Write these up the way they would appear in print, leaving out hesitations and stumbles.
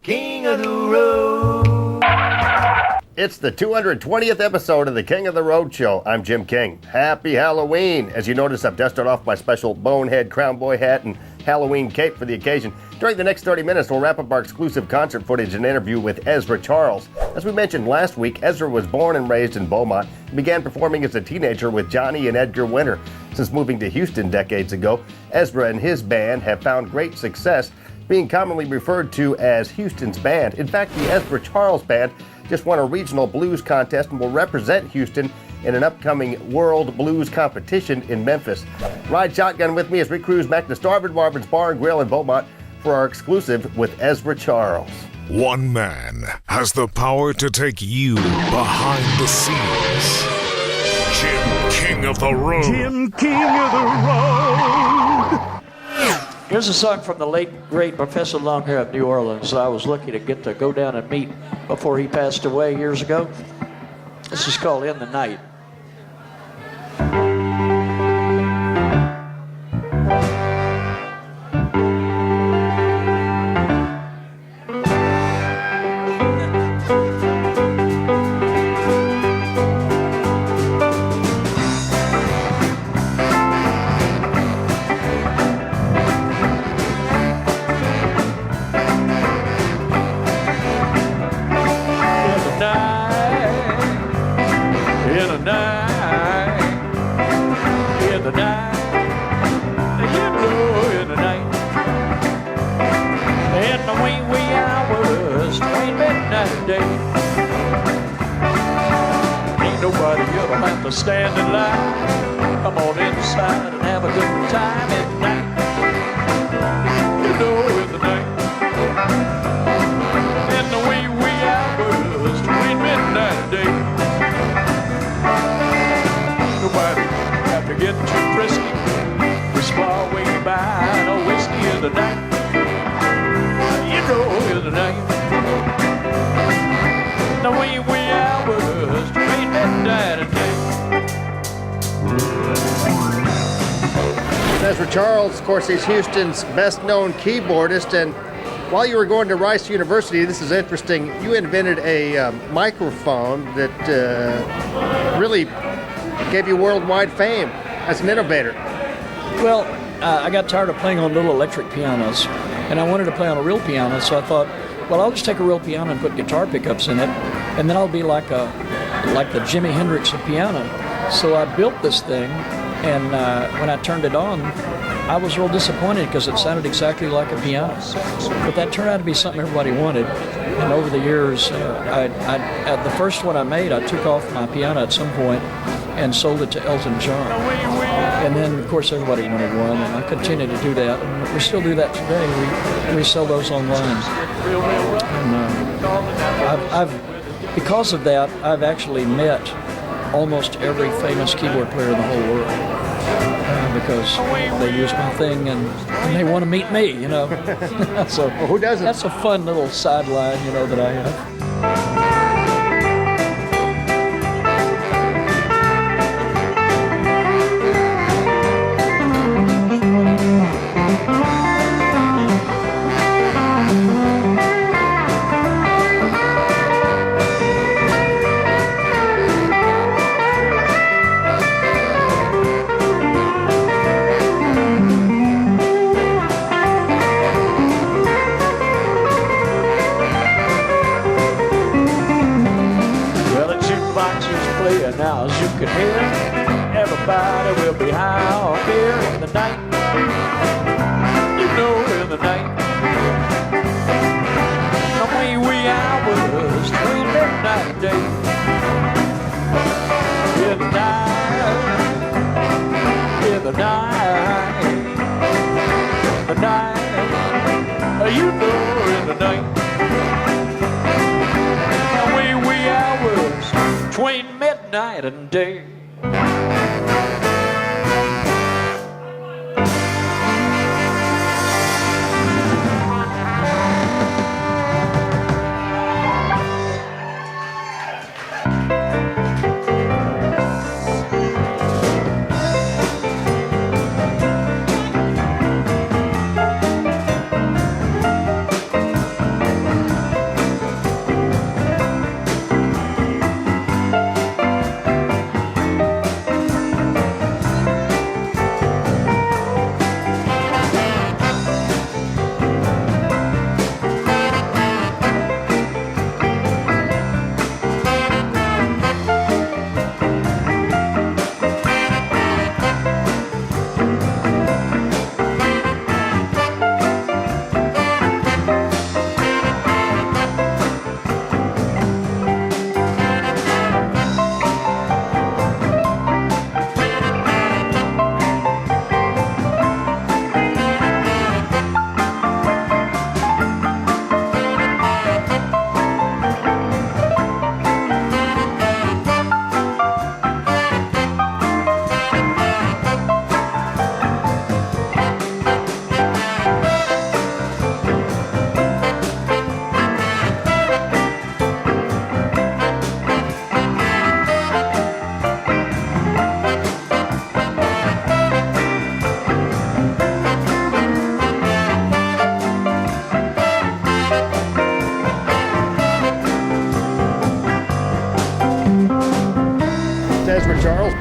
King of the Road. It's the 220th episode of the King of the Road Show. I'm Jim King. Happy Halloween. As you notice, I've dusted off my special bonehead crown boy hat and Halloween cape for the occasion. During the next 30 minutes, we'll wrap up our exclusive concert footage and interview with Ezra Charles. As we mentioned last week, Ezra was born and raised in Beaumont and began performing as a teenager with Johnny and Edgar Winter. Since moving to Houston decades ago, Ezra and his band have found great success, being commonly referred to as Houston's band. In fact, the Ezra Charles Band just won a regional blues contest and will represent Houston in an upcoming World Blues competition in Memphis. Ride shotgun with me as we cruise back to Starvin, Marvin's Bar and Grill in Beaumont for our exclusive with Ezra Charles. One man has the power to take you behind the scenes. Jim King of the Road. Jim King of the Road. Here's a song from the late, great Professor Longhair of New Orleans that I was lucky to get to go down and meet before he passed away years ago. This is called In the Night. Stand in line, come on inside and have a good time at night. You know, in the night, in the wee wee hours between midnight and day. Nobody have to get too frisky. We spar way by no whiskey in the night. You know, in the night, in the wee wee hours between midnight and day. Ezra Charles, of course, he's Houston's best-known keyboardist, and while you were going to Rice University, this is interesting, you invented a microphone that really gave you worldwide fame as an innovator. Well, I got tired of playing on little electric pianos, and I wanted to play on a real piano, so I thought, well, I'll just take a real piano and put guitar pickups in it, and then I'll be like the Jimi Hendrix of piano. So I built this thing, and when I turned it on, I was real disappointed because it sounded exactly like a piano. But that turned out to be something everybody wanted. And over the years, the first one I made, I took off my piano at some point and sold it to Elton John. And then, of course, everybody wanted one, and I continue to do that. And we still do that today. We sell those online. And because of that, I've actually met almost every famous keyboard player in the whole world because they use my thing and they want to meet me, you know. So well, who doesn't? That's a fun little sideline, you know, that I have. Now, as you can hear, everybody will be high on beer in the night. You know, in the night. The wee wee hours between midnight and day. In the night, in the night, the night. You know, in the night. The wee wee hours between midnight and day.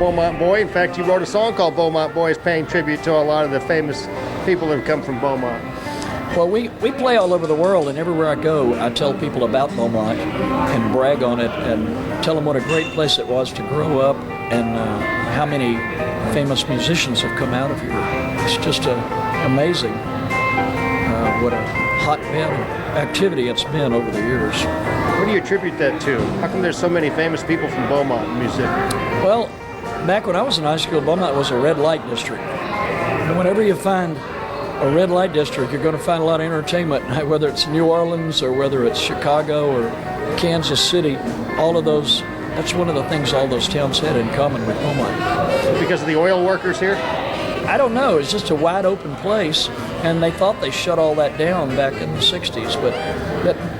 Beaumont boy. In fact, you wrote a song called Beaumont Boys, paying tribute to a lot of the famous people that have come from Beaumont. Well, we play all over the world, and everywhere I go, I tell people about Beaumont and brag on it and tell them what a great place it was to grow up and how many famous musicians have come out of here. It's just amazing what a hotbed of activity it's been over the years. What do you attribute that to? How come there's so many famous people from Beaumont in music? Well, back when I was in high school, Beaumont was a red light district. And whenever you find a red light district, you're going to find a lot of entertainment, whether it's New Orleans or whether it's Chicago or Kansas City. All of those, that's one of the things all those towns had in common with Beaumont. Because of the oil workers here? I don't know. It's just a wide open place, and they thought they shut all that down back in the 60s, but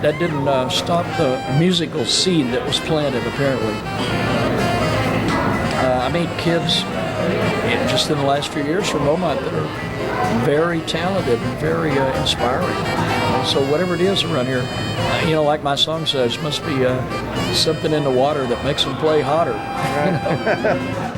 that didn't stop the musical seed that was planted, apparently. I made kids just in the last few years from Beaumont that are very talented and very inspiring. So whatever it is around here, like my song says, must be something in the water that makes them play hotter. Right.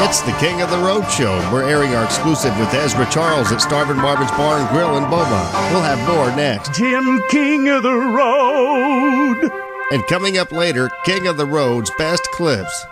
It's the King of the Road Show. We're airing our exclusive with Ezra Charles at Starvin Marvin's Bar and Grill in Beaumont. We'll have more next. Jim, King of the Road. And coming up later, King of the Road's best clips.